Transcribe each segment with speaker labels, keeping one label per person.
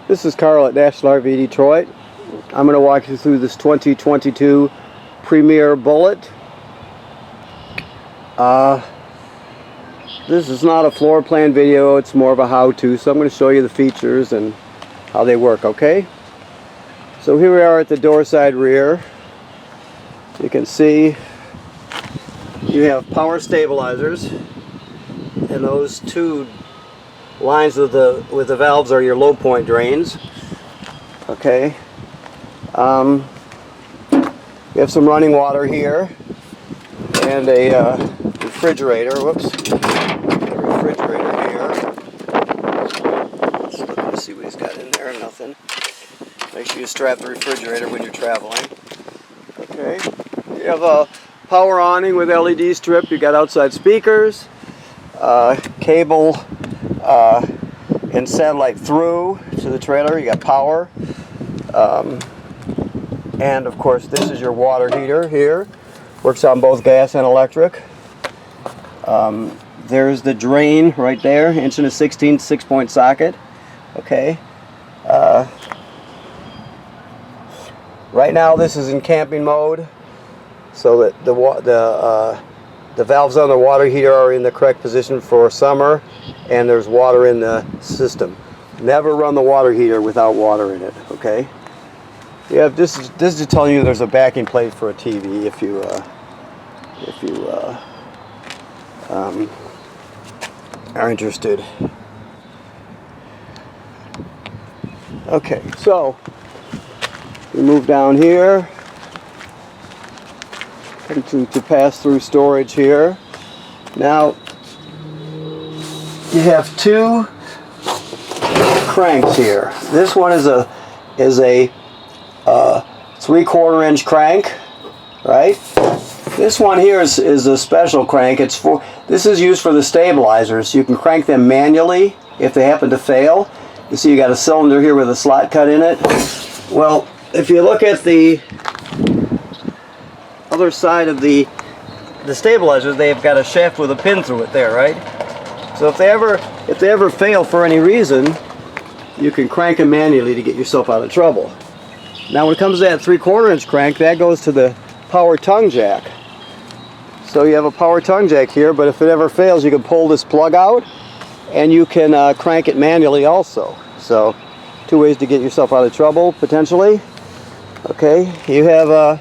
Speaker 1: This is Carl at National RV Detroit. I'm going to walk you through this 2022 Premier Bullet. This is not a floor plan video, it's more of a how-to, so I'm going to show you the features and how they work, okay? So here we are at the door side rear. You can see you have power stabilizers, and those two lines with the valves are your low point drains. Okay. You have some running water here and a refrigerator. Whoops. A refrigerator here. Let's look and see what he's got in there. Nothing. Make sure you strap the refrigerator when you're traveling. Okay. You have a power awning with LED strip. You got outside speakers, cable, and satellite through to the trailer. You got power, and of course this is your water heater here. Works on both gas and electric. There's the drain right there, 1/16" 6-point socket. Okay. Right now this is in camping mode, so that the valves on the water heater are in the correct position for summer, and there's water in the system. Never run the water heater without water in it, okay? Yeah, this is just telling you there's a backing plate for a TV if you are interested. Okay, so we move down here to pass through storage here. Now you have two cranks here. This one is a 3/4 inch crank, right? This one here is a special crank. This is used for the stabilizers. You can crank them manually if they happen to fail. You see you got a cylinder here with a slot cut in it. Well, if you look at the other side of the stabilizers, they've got a shaft with a pin through it there, right? So if they ever fail for any reason, you can crank them manually to get yourself out of trouble. Now when it comes to that 3/4 inch crank, that goes to the power tongue jack. So you have a power tongue jack here, but if it ever fails, you can pull this plug out and you can crank it manually also. So two ways to get yourself out of trouble potentially. Okay, you have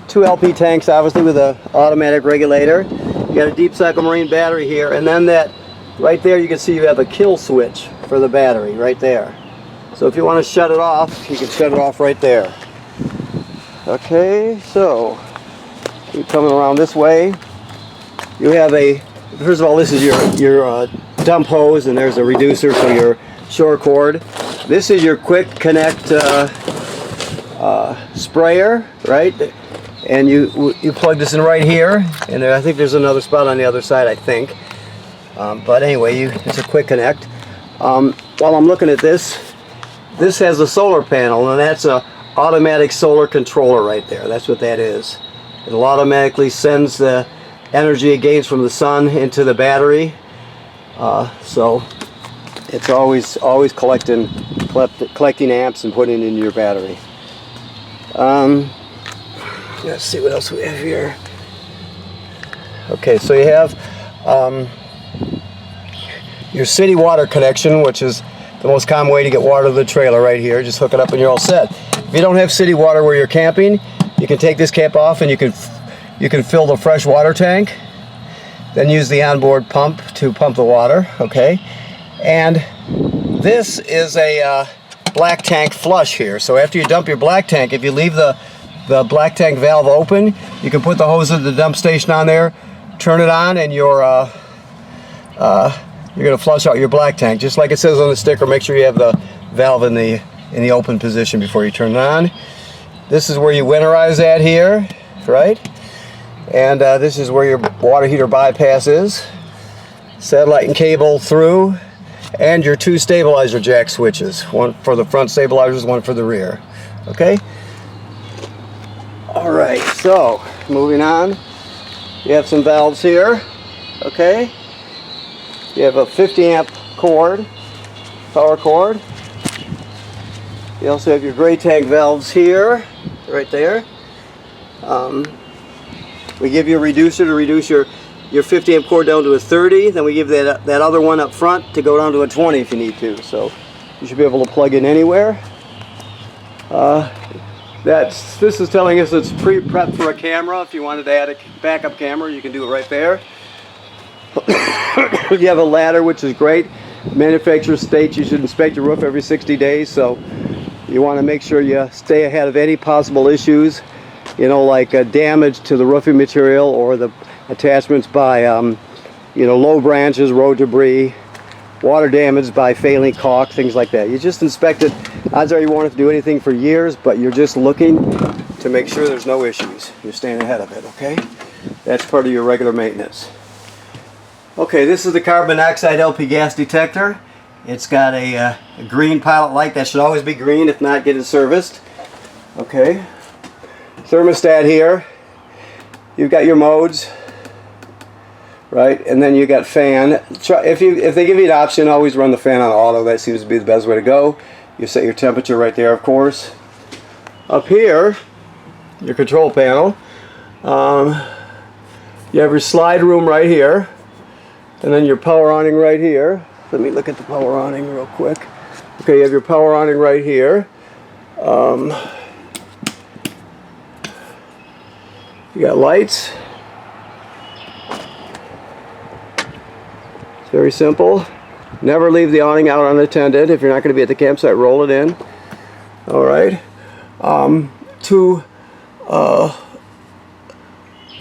Speaker 1: two LP tanks obviously with an automatic regulator. You got a deep cycle marine battery here, and then that right there you can see you have a kill switch for the battery right there. So if you want to shut it off, you can shut it off right there. Okay, so keep coming around this way. You have first of all, this is your dump hose, and there's a reducer for your shore cord. This is your quick connect sprayer, right? And you plug this in right here, and I think there's another spot on the other side, I think. But anyway, it's a quick connect. While I'm looking at this has a solar panel, and that's a automatic solar controller right there. That's what that is. It'll automatically sends the energy it gains from the sun into the battery. So it's always collecting amps and putting it into your battery. Let's see what else we have here. Okay, so you have your city water connection, which is the most common way to get water to the trailer right here. Just hook it up and you're all set. If you don't have city water where you're camping, you can take this cap off and you can fill the fresh water tank, then use the onboard pump to pump the water, okay? And this is a black tank flush here. So after you dump your black tank, if you leave the black tank valve open, you can put the hose of the dump station on there, turn it on, and you're going to flush out your black tank. Just like it says on the sticker, make sure you have the valve in the open position before you turn it on. This is where you winterize at here, right? And this is where your water heater bypass is. Satellite and cable through, and your two stabilizer jack switches. One for the front stabilizers, one for the rear. Okay? Alright, so moving on. You have some valves here. Okay? You have a 50 amp cord, power cord. You also have your gray tank valves here, right there. We give you a reducer to reduce your 50 amp cord down to a 30. Then we give that other one up front to go down to a 20 if you need to. So you should be able to plug in anywhere. This is telling us it's pre-prepped for a camera. If you wanted to add a backup camera, you can do it right there. You have a ladder, which is great. Manufacturer states you should inspect your roof every 60 days, so you want to make sure you stay ahead of any possible issues, you know, like damage to the roofing material or the attachments by, you know, low branches, road debris, water damage by failing caulk, things like that. You just inspect it. Odds are you won't have to do anything for years, but you're just looking to make sure there's no issues. You're staying ahead of it, okay? That's part of your regular maintenance. Okay, this is the carbon monoxide LP gas detector. It's got a green pilot light. That should always be green, if not, get it serviced. Okay. Thermostat here. You've got your modes, right? And then you got fan. If they give you an option, always run the fan on auto. That seems to be the best way to go. You set your temperature right there, of course. Up here, your control panel. You have your slide room right here. And then your power awning right here. Let me look at the power awning real quick. Okay, you have your power awning right here. You got lights. It's very simple. Never leave the awning out unattended. If you're not going to be at the campsite, roll it in. All right. To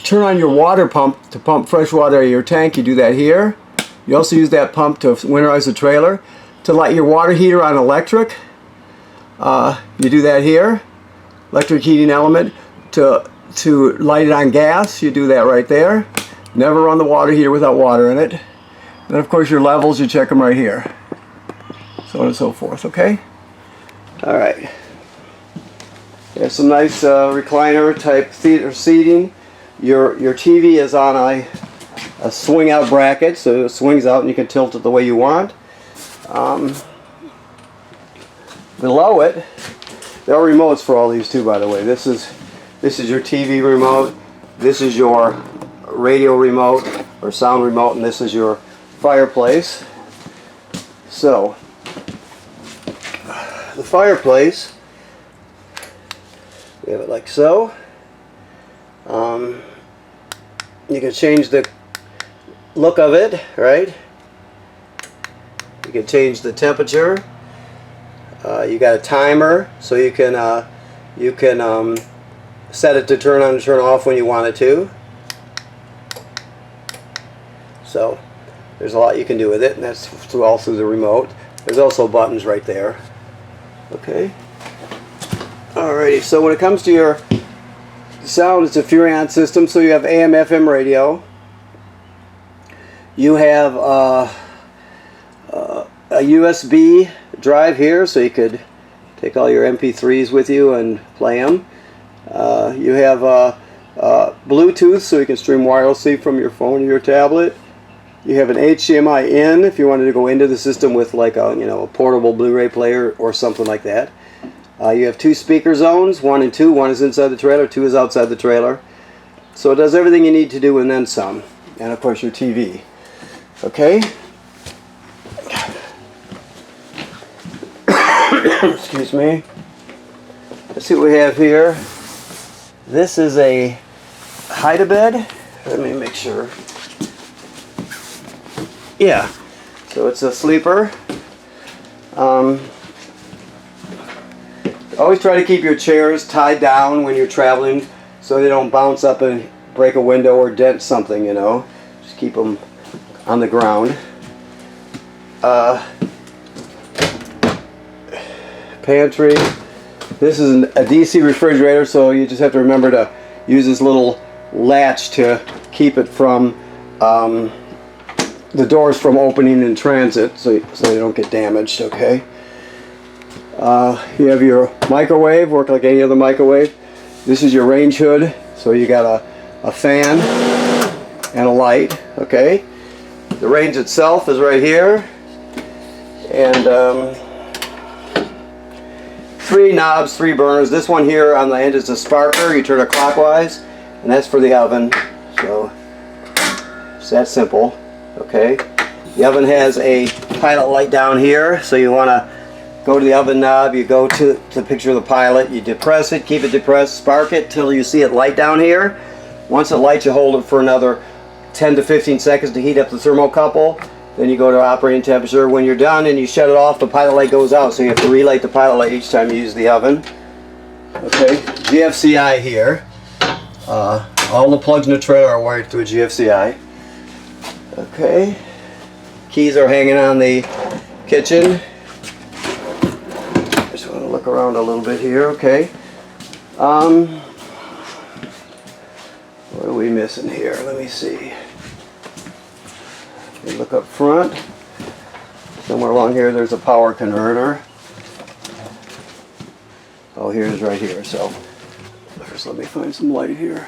Speaker 1: turn on your water pump to pump fresh water out of your tank, you do that here. You also use that pump to winterize the trailer. To light your water heater on electric, you do that here. Electric heating element. To light it on gas, you do that right there. Never run the water heater without water in it. And of course your levels, you check them right here. So on and so forth, okay? Alright. There's some nice recliner type theater seating. Your TV is on a swing out bracket, so it swings out and you can tilt it the way you want. Below it, there are remotes for all these too, by the way. This is your TV remote, this is your radio remote or sound remote, and this is your fireplace. So the fireplace, we have it like so. You can change the look of it, right? You can change the temperature. You got a timer, so you can set it to turn on and turn off when you want it to. So there's a lot you can do with it, and that's all through the remote. There's also buttons right there. Okay. Alrighty, so when it comes to your sound, it's a Furrion system, so you have AM, FM radio. You have a USB drive here, so you could take all your MP3s with you and play them. You have Bluetooth, so you can stream wirelessly from your phone or your tablet. You have an HDMI in if you wanted to go into the system with like a portable Blu-ray player or something like that. You have two speaker zones, 1 and 2. 1 is inside the trailer, 2 is outside the trailer. So it does everything you need to do and then some. And of course your TV. Okay? Excuse me. Let's see what we have here. This is a hide-a-bed. Let me make sure. Yeah. So it's a sleeper. Always try to keep your chairs tied down when you're traveling so they don't bounce up and break a window or dent something, you know. Just keep them on the ground. Pantry. This is a DC refrigerator, so you just have to remember to use this little latch to keep it from the doors from opening in transit, so they don't get damaged. Okay. You have your microwave, work like any other microwave. This is your range hood, so you got a fan and a light. Okay. The range itself is right here, and 3 knobs, 3 burners. This one here on the end is a sparker. You turn it clockwise, and that's for the oven. So it's that simple. Okay. The oven has a pilot light down here, so you want to go to the oven knob, you go to the picture of the pilot, you depress it, keep it depressed, spark it till you see it light down here. Once it lights, you hold it for another 10 to 15 seconds to heat up the thermocouple. Then you go to operating temperature. When you're done and you shut it off, the pilot light goes out, so you have to relight the pilot light each time you use the oven. Okay, GFCI here. All the plugs in the trailer are wired through a GFCI. Okay. Keys are hanging on the kitchen. Just want to look around a little bit here. Okay. What are we missing here? Let me see. You look up front. Somewhere along here there's a power converter. Oh, here's right here. So first let me find some light here.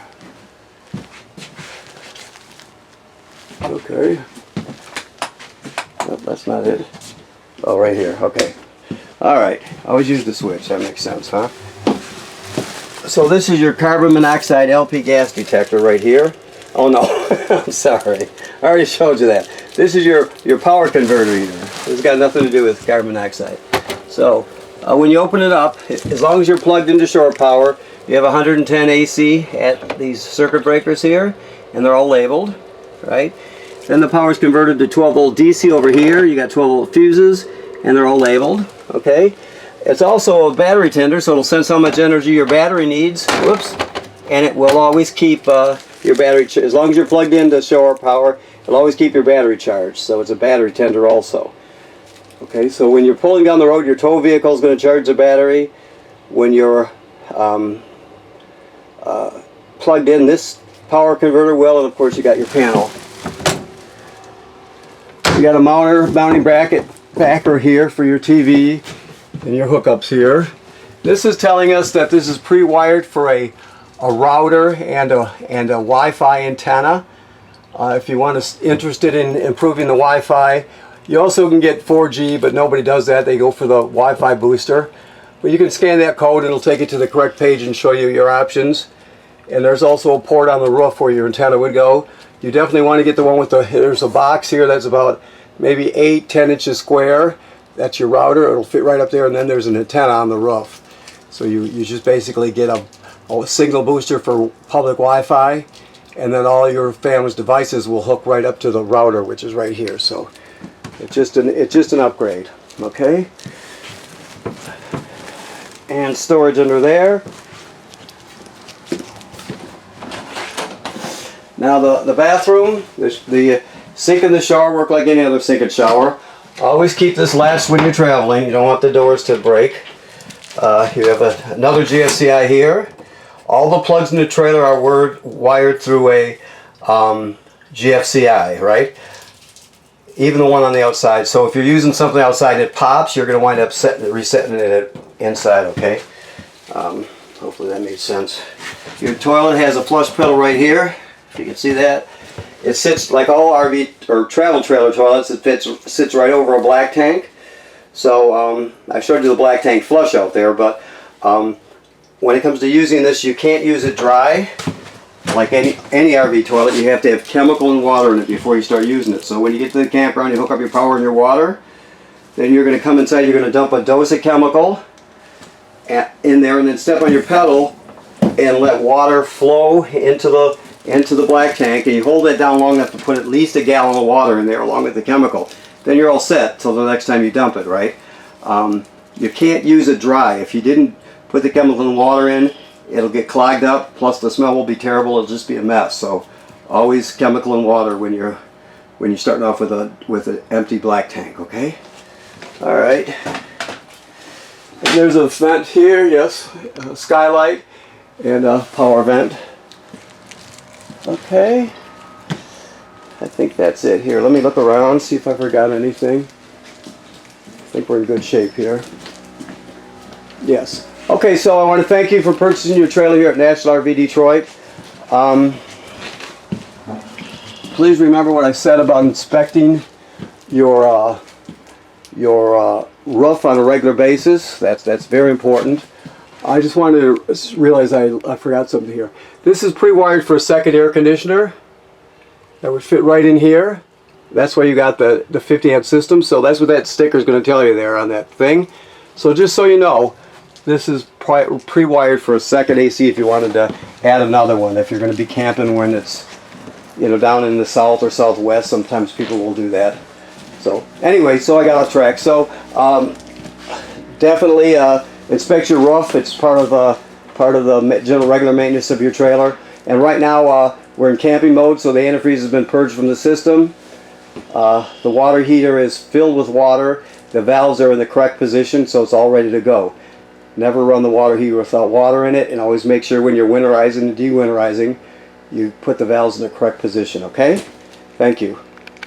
Speaker 1: Okay. Nope, that's not it. Oh, right here. Okay. Alright. Always use the switch. That makes sense, huh? So this is your carbon monoxide LP gas detector right here. Oh no, I'm sorry. I already showed you that. This is your power converter heater. This has got nothing to do with carbon monoxide. So when you open it up, as long as you're plugged into shore power, you have 110 AC at these circuit breakers here, and they're all labeled, right? Then the power is converted to 12 volt DC over here. You got 12 volt fuses, and they're all labeled. Okay. It's also a battery tender, so it'll sense how much energy your battery needs. Whoops. And it will always keep your battery, as long as you're plugged into shore power, it'll always keep your battery charged. So it's a battery tender also. Okay. So when you're pulling down the road, your tow vehicle is going to charge the battery. When you're plugged in, this power converter will, and of course you got your panel. You got a mounting bracket backer here for your TV and your hookups here. This is telling us that this is pre-wired for a router and a Wi-Fi antenna. If you want to interested in improving the Wi-Fi, you also can get 4G, but nobody does that. They go for the Wi-Fi booster. But you can scan that code and it'll take you to the correct page and show you your options. And there's also a port on the roof where your antenna would go. You definitely want to get the one with there's a box here that's about maybe 8-10 inches square. That's your router. It'll fit right up there, and then there's an antenna on the roof. So you just basically get a signal booster for public Wi-Fi, and then all your family's devices will hook right up to the router, which is right here. So it's just an upgrade. Okay. And storage under there. Now the bathroom, the sink and the shower work like any other sink and shower. Always keep this latched when you're traveling. You don't want the doors to break. You have another GFCI here. All the plugs in the trailer are wired through a GFCI, right? Even the one on the outside. So if you're using something outside and it pops, you're going to wind up resetting it inside, okay? Hopefully that made sense. Your toilet has a flush pedal right here. If you can see that. It sits like all RV or travel trailer toilets. It sits right over a black tank. So I showed you the black tank flush out there, but when it comes to using this, you can't use it dry like any RV toilet. You have to have chemical and water in it before you start using it. So when you get to the campground, you hook up your power and your water. Then you're going to come inside. You're going to dump a dose of chemical in there, and then step on your pedal and let water flow into the black tank, and you hold that down long enough to put at least a gallon of water in there along with the chemical. Then you're all set till the next time you dump it, right? You can't use it dry. If you didn't put the chemical and water in, it'll get clogged up, plus the smell will be terrible. It'll just be a mess. So always chemical and water when you're starting off with an empty black tank, okay? All right. And there's a vent here, yes, a skylight and a power vent. Okay, I think that's it here. Let me look around, see if I forgot anything. I think we're in good shape here. Yes. Okay, so I want to thank you for purchasing your trailer here at National RV Detroit. Please remember what I said about inspecting your roof on a regular basis. That's very important. I just wanted to realize I forgot something here. This is pre-wired for a second air conditioner. That would fit right in here. That's why you got the 50 amp system. So that's what that sticker is going to tell you there on that thing. So just so you know, this is pre-wired for a second AC if you wanted to add another one. If you're going to be camping when it's, you know, down in the south or southwest, sometimes people will do that. So anyway, so I got off track. So definitely inspect your roof. It's part of the general regular maintenance of your trailer. And right now we're in camping mode, so the antifreeze has been purged from the system. The water heater is filled with water. The valves are in the correct position, so it's all ready to go. Never run the water heater without water in it, and always make sure when you're winterizing and dewinterizing, you put the valves in the correct position, okay? Thank you.